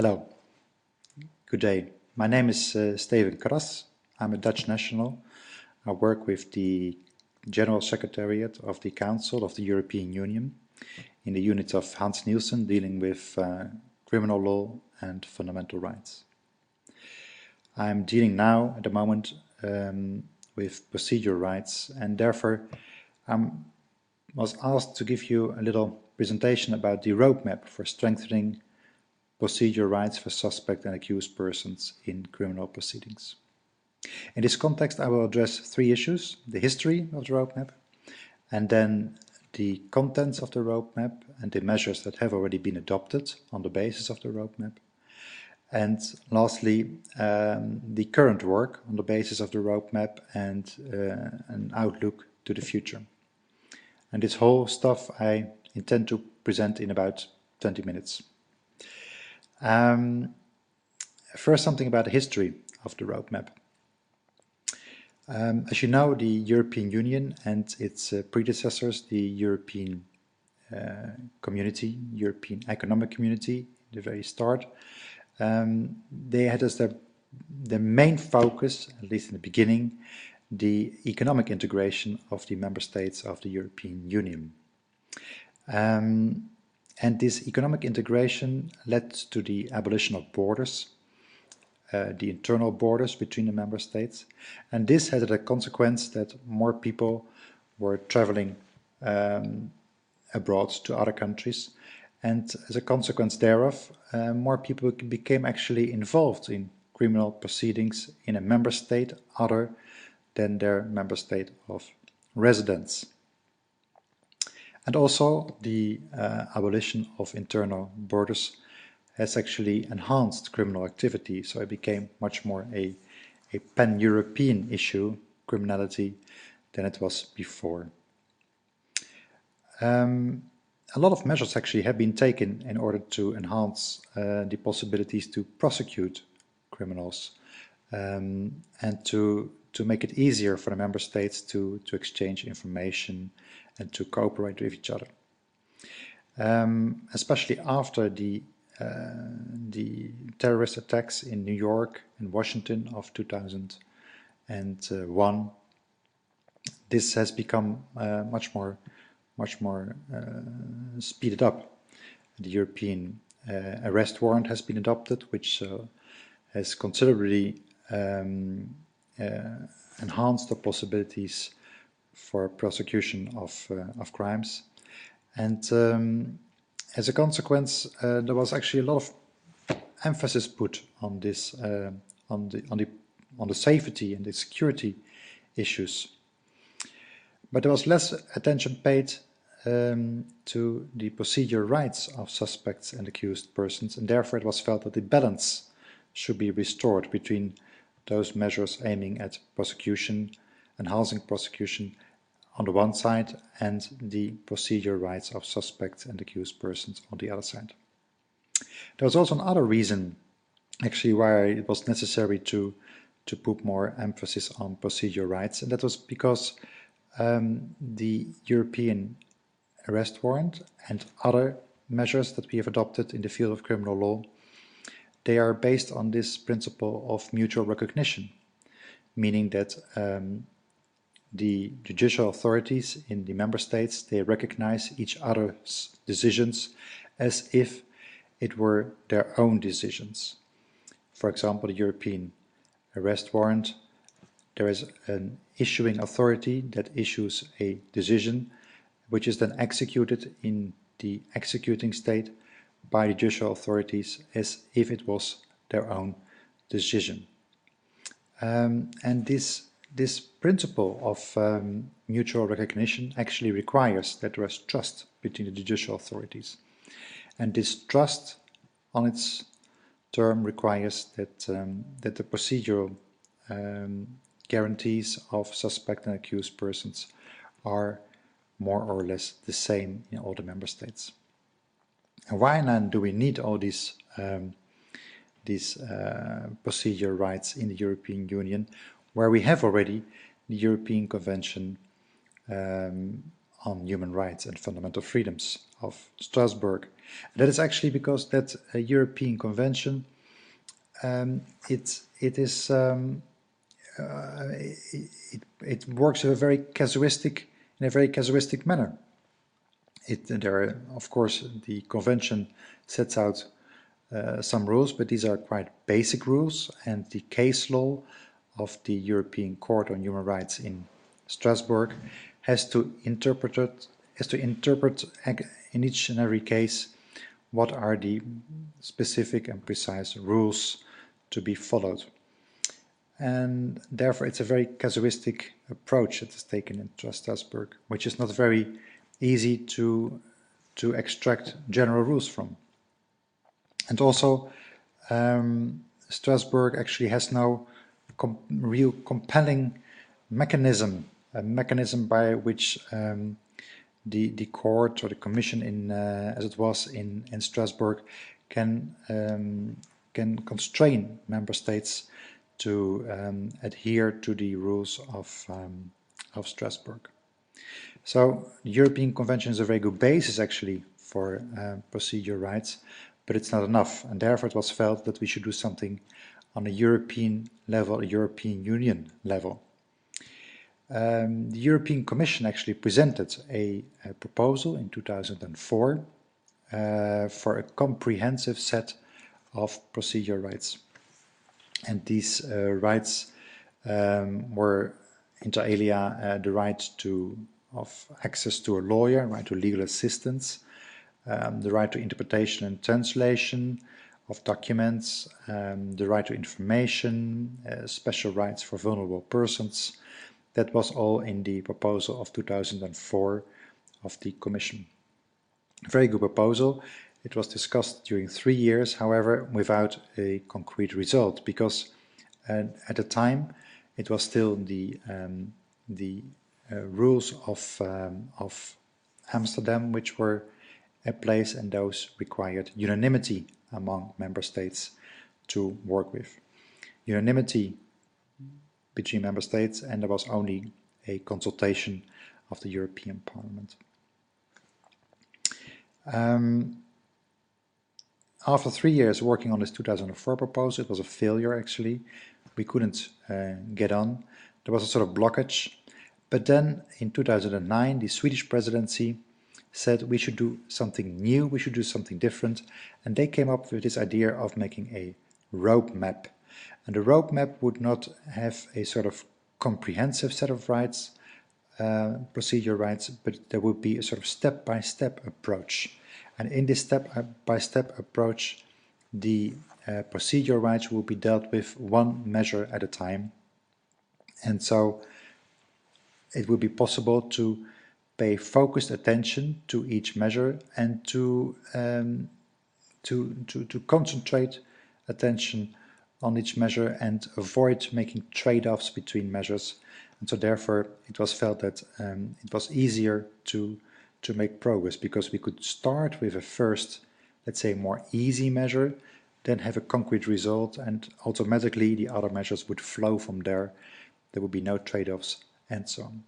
Hello, good day. My name is Steven Cras. I'm a Dutch national. I work with the General Secretariat of the Council of the European Union in the unit of Hans Nielsen dealing with criminal law and fundamental rights. I'm dealing now at the moment with procedural rights, and therefore I was asked to give you a little presentation about the roadmap for strengthening procedural rights for suspect and accused persons in criminal proceedings. In this context, I will address three issues: the history of the roadmap, and then the contents of the roadmap and the measures that have already been adopted on the basis of the roadmap, and lastly, the current work on the basis of the roadmap and an outlook to the future. And this whole stuff I intend to present in about 20 minutes. First, something about the history of the roadmap. As you know, the European Union and its predecessors, the European Community, European Economic Community, the very start, they had as their main focus, at least in the beginning, the economic integration of the member states of the European Union. And this economic integration led to the abolition of borders, the internal borders between the member states. And this had a consequence that more people were traveling abroad to other countries. And as a consequence thereof, more people became actually involved in criminal proceedings in a member state other than their member state of residence. And also the abolition of internal borders has actually enhanced criminal activity, so it became much more a pan-European issue, criminality, than it was before. A lot of measures actually have been taken in order to enhance the possibilities to prosecute criminals and to make it easier for the member states to exchange information and to cooperate with each other. Especially after the terrorist attacks in New York and Washington of 2001, this has become much more speeded up. The European arrest warrant has been adopted, which has considerably enhanced the possibilities for prosecution of crimes, and as a consequence, there was actually a lot of emphasis put on this, on the safety and the security issues. But there was less attention paid to the procedural rights of suspects and accused persons, and therefore it was felt that the balance should be restored between those measures aiming at prosecution, enhancing prosecution on the one side, and the procedural rights of suspects and accused persons on the other side. There was also another reason, actually, why it was necessary to put more emphasis on procedural rights, and that was because the European arrest warrant and other measures that we have adopted in the field of criminal law, they are based on this principle of mutual recognition, meaning that the judicial authorities in the member states, they recognize each other's decisions as if it were their own decisions. For example, the European arrest warrant, there is an issuing authority that issues a decision which is then executed in the executing state by the judicial authorities as if it was their own decision. And this principle of mutual recognition actually requires that there is trust between the judicial authorities. And this trust on its term requires that, that the procedural guarantees of suspect and accused persons are more or less the same in all the member states. And why then do we need all these procedural rights in the European Union, where we have already the European Convention on Human Rights and Fundamental Freedoms of Strasbourg, That is actually because that European Convention, it is it works in a very casuistic manner. Of course, the convention sets out some rules, but these are quite basic rules, and the case law of the European Court on Human Rights in Strasbourg has to interpret in each and every case what are the specific and precise rules to be followed. And therefore it's a very casuistic approach that is taken in Strasbourg, which is not very easy to extract general rules from. And also, Strasbourg actually has no real compelling mechanism, a mechanism by which the court or the commission, as it was in Strasbourg, can constrain member states to adhere to the rules of Strasbourg. So the European Convention is a very good basis actually for procedural rights, but it's not enough, and therefore it was felt that we should do something on a European level, a European Union level. The European Commission actually presented a proposal in 2004 for a comprehensive set of procedural rights. And these rights were, inter alia, the right of access to a lawyer, right to legal assistance, the right to interpretation and translation of documents, the right to information, special rights for vulnerable persons. That was all in the proposal of 2004 of the Commission. A very good proposal. It was discussed during 3 years, however, without a concrete result, because at the time it was still the rules of Amsterdam which were at place, and those required unanimity among member states to work with. Unanimity between member states, and there was only a consultation of the European Parliament. After 3 years working on this 2004 proposal, it was a failure actually. We couldn't get on. There was a sort of blockage. But then in 2009, the Swedish presidency said we should do something new, we should do something different, and they came up with this idea of making a roadmap. And the roadmap would not have a sort of comprehensive set of rights, procedure rights, but there would be a sort of step-by-step approach. And in this step-by-step approach, the procedure rights will be dealt with one measure at a time. And so it will be possible to pay focused attention to each measure and to concentrate attention on each measure and avoid making trade-offs between measures. And so therefore it was felt that it was easier to make progress, because we could start with a first, let's say, more easy measure, then have a concrete result, and automatically the other measures would flow from there. There would be no trade-offs and so on.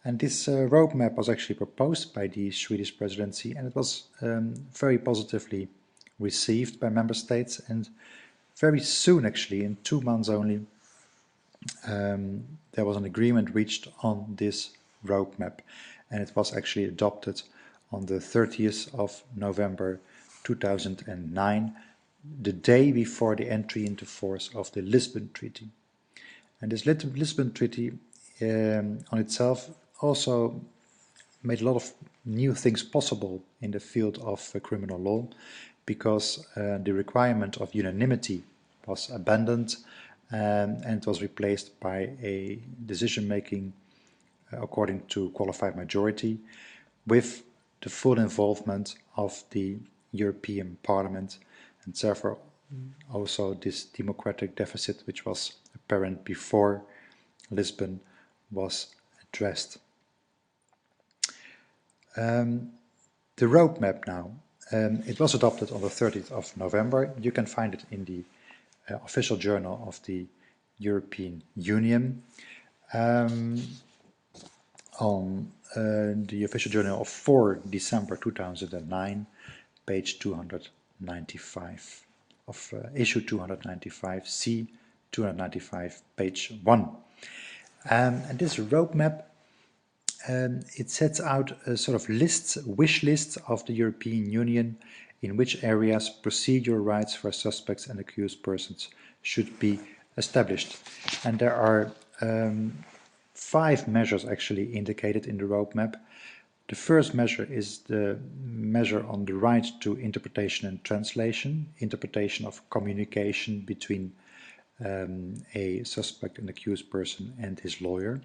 And this roadmap was actually proposed by the Swedish presidency, and it was very positively received by member states. And very soon, actually, in 2 months only, there was an agreement reached on this roadmap, and it was actually adopted on the 30th of November 2009, the day before the entry into force of the Lisbon Treaty. And this Lisbon Treaty on itself also made a lot of new things possible in the field of criminal law, because the requirement of unanimity was abandoned, and it was replaced by a decision-making according to qualified majority, with the full involvement of the European Parliament, and therefore also this democratic deficit which was apparent before Lisbon was addressed. The roadmap now, it was adopted on the 30th of November. You can find it in the official journal of the European Union. On the official journal of 4 December 2009, page 295 of issue 295, C 295, page 1. And this roadmap, it sets out a sort of wish lists of the European Union in which areas procedural rights for suspects and accused persons should be established. And there are 5 measures actually indicated in the roadmap. The first measure is the measure on the right to interpretation and translation, interpretation of communication between a suspect and accused person and his lawyer.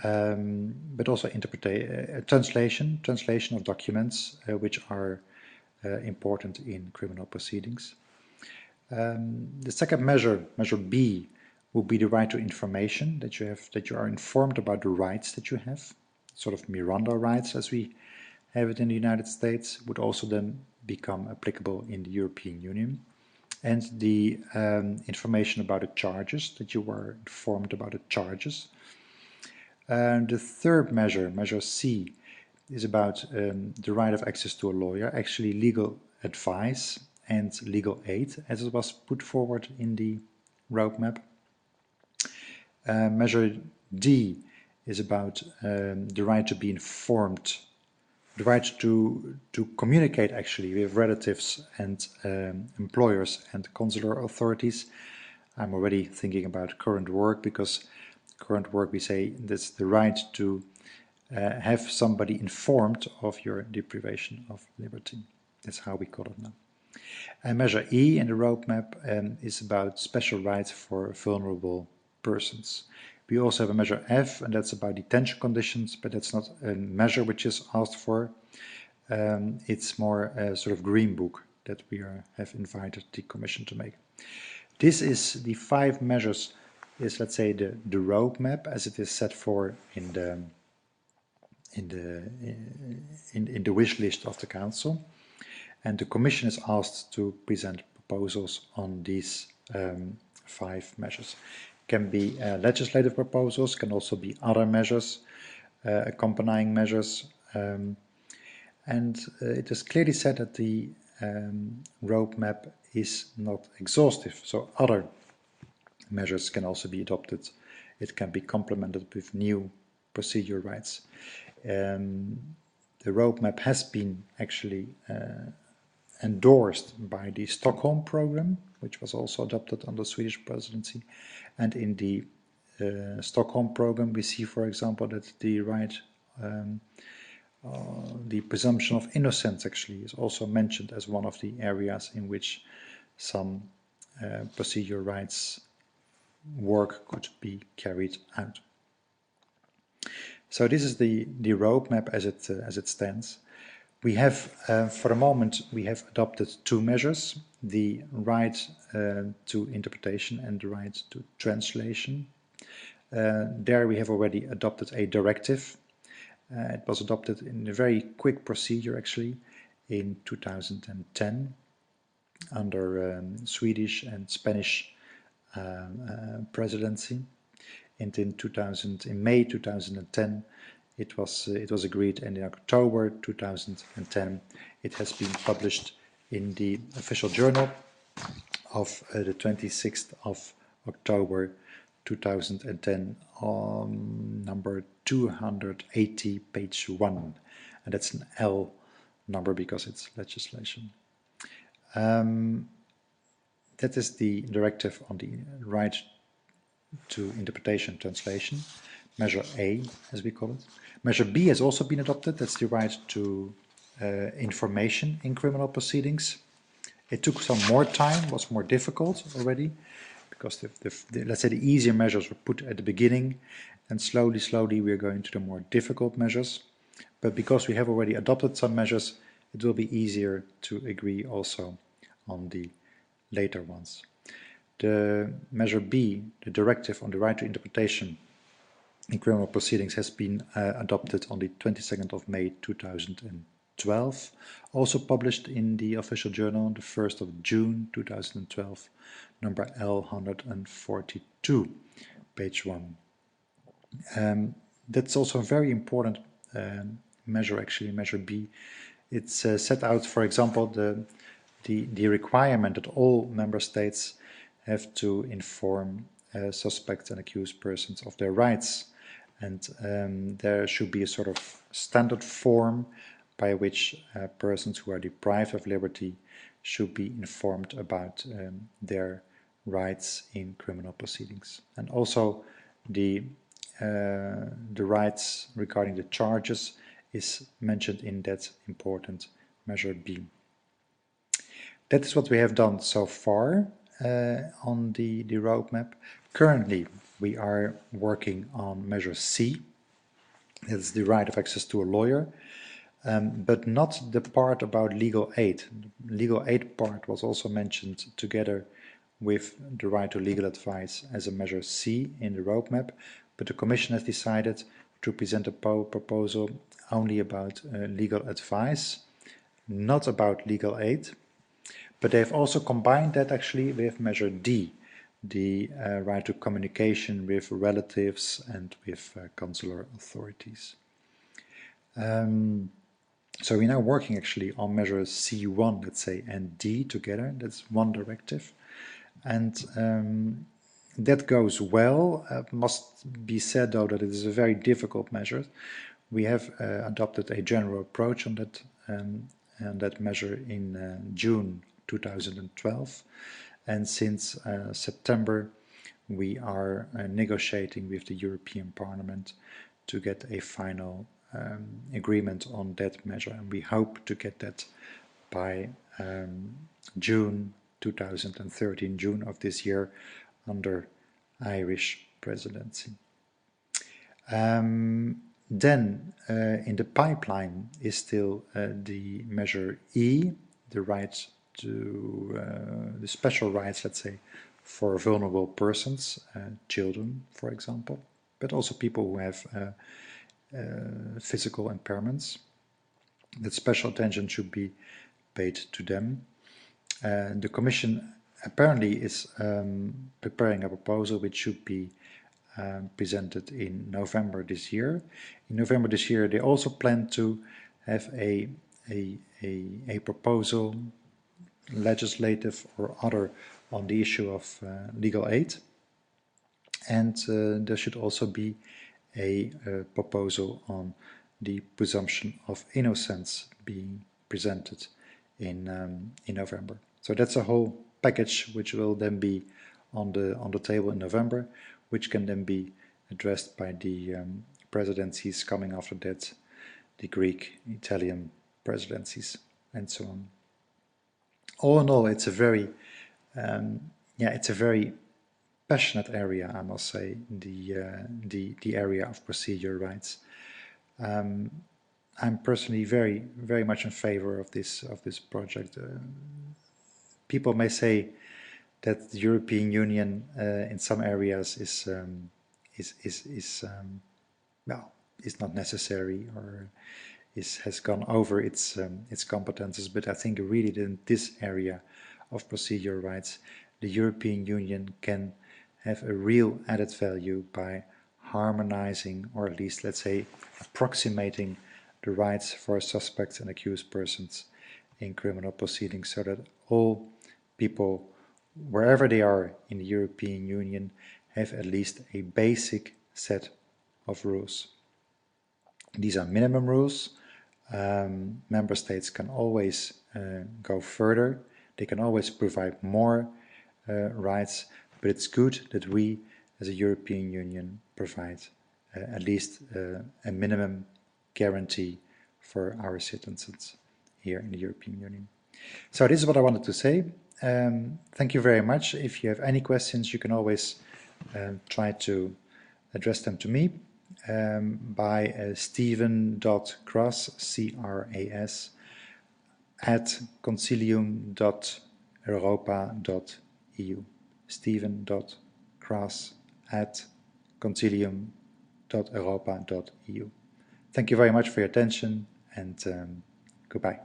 But also translation of documents which are important in criminal proceedings. The second measure, measure B, will be the right to information, that you are informed about the rights that you have, sort of Miranda rights as we have it in the United States, would also then become applicable in the European Union. And the information about the charges, that you were informed about the charges. The third measure, measure C, is about the right of access to a lawyer, actually legal advice and legal aid, as it was put forward in the roadmap. Measure D is about the right to be informed, the right to communicate actually with relatives and employers and consular authorities. I'm already thinking about current work, because current work we say that's the right to have somebody informed of your deprivation of liberty. That's how we call it now. And measure E in the roadmap is about special rights for vulnerable persons. We also have a measure F, and that's about detention conditions, but that's not a measure which is asked for. It's more a sort of green book that we have invited the Commission to make. This is the 5 measures, is let's say the roadmap as it is set for in the wish list of the Council. And the Commission is asked to present proposals on these 5 measures. Can be legislative proposals, can also be other measures, accompanying measures. And it is clearly said that the roadmap is not exhaustive, so other measures can also be adopted. It can be complemented with new procedural rights. The roadmap has been actually endorsed by the Stockholm program, which was also adopted under the Swedish presidency. And in the Stockholm program, we see, for example, that the right, the presumption of innocence actually is also mentioned as one of the areas in which some procedural rights work could be carried out. So this is the roadmap as it stands. We have, for the moment, we have adopted 2 measures, the right to interpretation and the right to translation. There we have already adopted a directive. It was adopted in a very quick procedure, actually, in 2010 under Swedish and Spanish presidency. And in May 2010, it was agreed, and in October 2010 it has been published in the official journal of the 26th of October 2010 on number 280, page 1, and that's an L number because it's legislation. That is the directive on the right to interpretation translation, measure A as we call it. Measure B has also been adopted, that's the right to information in criminal proceedings. It took some more time, was more difficult already, because let's say the easier measures were put at the beginning, and slowly we are going to the more difficult measures. But because we have already adopted some measures, it will be easier to agree also on the later ones. The measure B, the directive on the right to interpretation in criminal proceedings, has been adopted on the 22nd of May 2012, also published in the official journal on the 1st of June 2012, number L142, page 1. That's also a very important measure, actually, measure B, It's set out, for example, the requirement that all member states have to inform suspects and accused persons of their rights. And there should be a sort of standard form by which persons who are deprived of liberty should be informed about their rights in criminal proceedings. And also the rights regarding the charges is mentioned in that important measure B. That is what we have done so far on the roadmap. Currently, we are working on measure C. That's the right of access to a lawyer, but not the part about legal aid. The legal aid part was also mentioned together with the right to legal advice as a measure C in the roadmap, but the Commission has decided to present a proposal only about legal advice, not about legal aid. But they've also combined that actually with measure D, the right to communication with relatives and with consular authorities. So we're now working actually on measures C1, let's say, and D together. That's one directive. And that goes well. Must be said, though, that it is a very difficult measure. We have adopted a general approach on that measure in June 2012. And since September, we are negotiating with the European Parliament to get a final agreement on that measure. And we hope to get that by June 2013, June of this year, under Irish presidency. Then in the pipeline is still the measure E, the rights to the special rights, let's say, for vulnerable persons, children, for example, but also people who have physical impairments. That special attention should be paid to them. The Commission apparently is preparing a proposal which should be presented in November this year. In November this year, they also plan to have a proposal, legislative or other, on the issue of legal aid. And there should also be a proposal on the presumption of innocence being presented in November. So that's a whole package which will then be on the table in November, which can then be addressed by the presidencies coming after that, the Greek, Italian presidencies, and so on. All in all, it's a very passionate area, I must say, the area of procedure rights. I'm personally very much in favor of this project. People may say that the European Union in some areas is not necessary, or has gone over its competences. But I think really in this area of procedure rights, the European Union can have a real added value by harmonizing, or at least, let's say, approximating the rights for suspects and accused persons in criminal proceedings, so that all people, wherever they are in the European Union, have at least a basic set of rules. These are minimum rules. Member states can always go further. They can always provide more rights, but it's good that we, as a European Union, provide at least a minimum guarantee for our citizens here in the European Union. So this is what I wanted to say. Thank you very much. If you have any questions, you can always try to address them to me by Steven.Cras, C-R-A-S, at concilium.europa.eu. Steven.Cras at concilium.europa.eu. Thank you very much for your attention, and goodbye.